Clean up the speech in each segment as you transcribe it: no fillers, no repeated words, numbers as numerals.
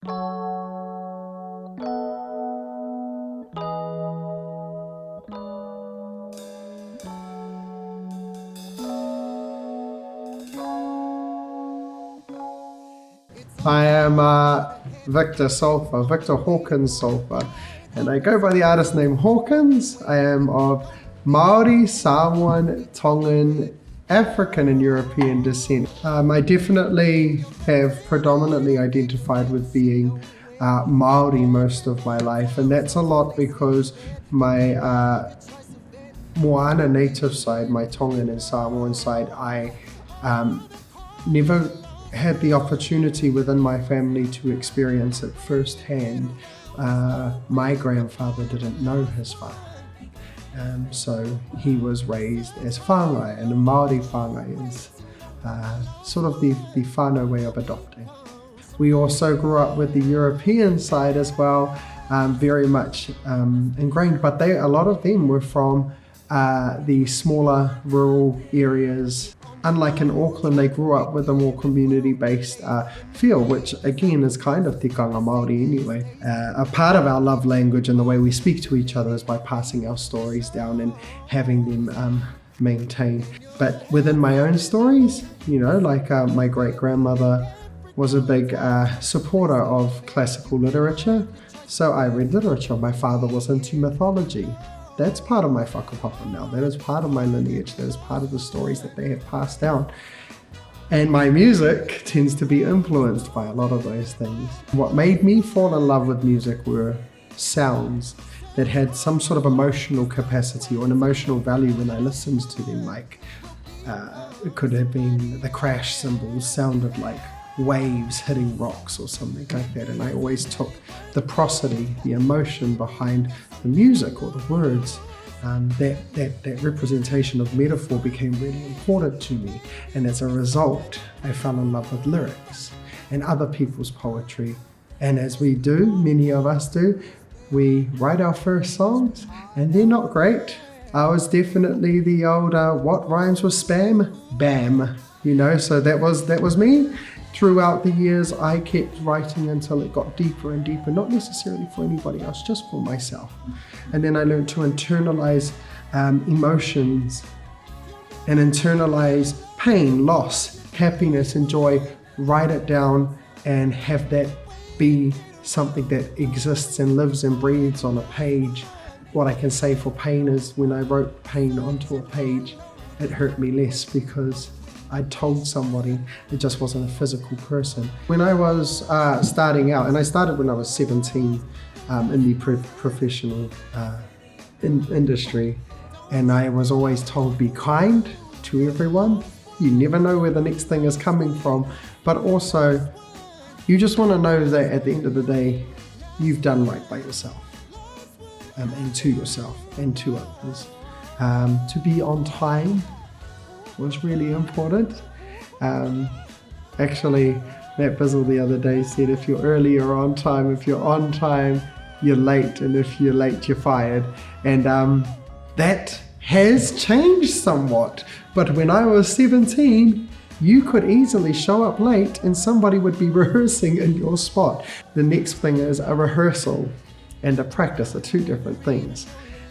I am Victor Hawkins Sulphur, and I go by the artist name Hawkins. I am of Maori, Samoan, Tongan, African and European descent. I definitely have predominantly identified with being Maori most of my life, and that's a lot because my Moana native side, my Tongan and Samoan side, I never had the opportunity within my family to experience it firsthand. My grandfather didn't know his father, so he was raised as whāngai, and a Maori whāngai is sort of the whānau way of adopting. We also grew up with the European side as well, very much ingrained, but a lot of them were from the smaller rural areas. Unlike in Auckland, they grew up with a more community-based feel, which again is kind of tikanga Māori anyway. A part of our love language and the way we speak to each other is by passing our stories down and having them maintained. But within my own stories, like my great-grandmother was a big supporter of classical literature, so I read literature. My father was into mythology. That's part of my whakapapa now. That is part of my lineage. That is part of the stories that they have passed down. And my music tends to be influenced by a lot of those things. What made me fall in love with music were sounds that had some sort of emotional capacity or an emotional value when I listened to them. Like it could have been the crash cymbals sounded like waves hitting rocks or something like that, and I always took the prosody, the emotion behind the music or the words. That representation of metaphor became really important to me, and as a result I fell in love with lyrics and other people's poetry. And as we do, many of us do, we write our first songs and they're not great. I was definitely the old what rhymes with spam? Bam. So that was me. Throughout the years, I kept writing until it got deeper and deeper, not necessarily for anybody else, just for myself. And then I learned to internalize emotions and internalize pain, loss, happiness, and joy, write it down and have that be something that exists and lives and breathes on a page. What I can say for pain is when I wrote pain onto a page, it hurt me less because I told somebody, it just wasn't a physical person. When I was starting out, and I started when I was 17 in the professional industry, and I was always told, be kind to everyone. You never know where the next thing is coming from, but also you just want to know that at the end of the day, you've done right by yourself, and to yourself and to others. To be on time was really important. Actually, Matt Bizzle the other day said, if you're early, you're on time. If you're on time, you're late. And if you're late, you're fired. And that has changed somewhat. But when I was 17, you could easily show up late and somebody would be rehearsing in your spot. The next thing is a rehearsal and a practice are two different things.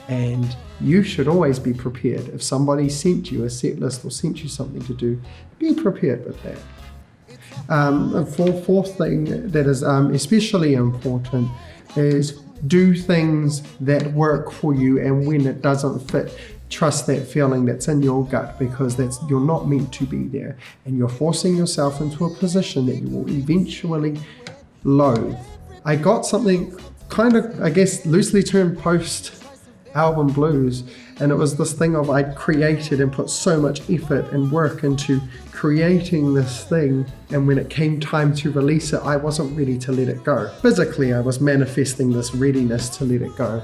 And you should always be prepared. If somebody sent you a set list or sent you something to do, be prepared with that. A fourth thing that is especially important is do things that work for you, and when it doesn't fit, trust that feeling that's in your gut, because you're not meant to be there, and you're forcing yourself into a position that you will eventually loathe. I got something kind of, I guess, loosely termed post-album blues, and it was this thing of I'd created and put so much effort and work into creating this thing, and when it came time to release it, I wasn't ready to let it go. Physically, I was manifesting this readiness to let it go.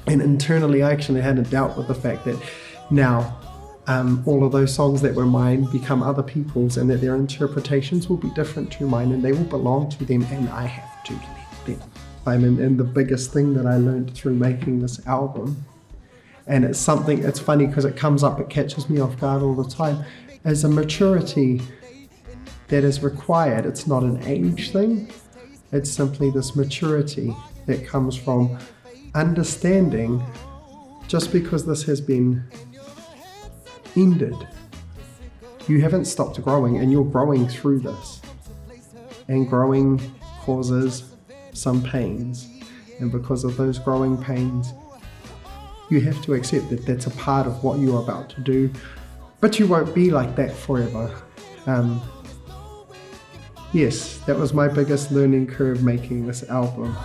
And internally, I actually hadn't dealt with the fact that now all of those songs that were mine become other people's, and that their interpretations will be different to mine, and they will belong to them, and I have to let them. And the biggest thing that I learned through making this album, and it's funny because it comes up, it catches me off guard all the time, is a maturity that is required. It's not an age thing, It's simply this maturity that comes from understanding just because this has been ended, you haven't stopped growing, and you're growing through this. And growing causes some pains. And because of those growing pains, you have to accept that that's a part of what you're about to do. But you won't be like that forever. Yes, that was my biggest learning curve making this album.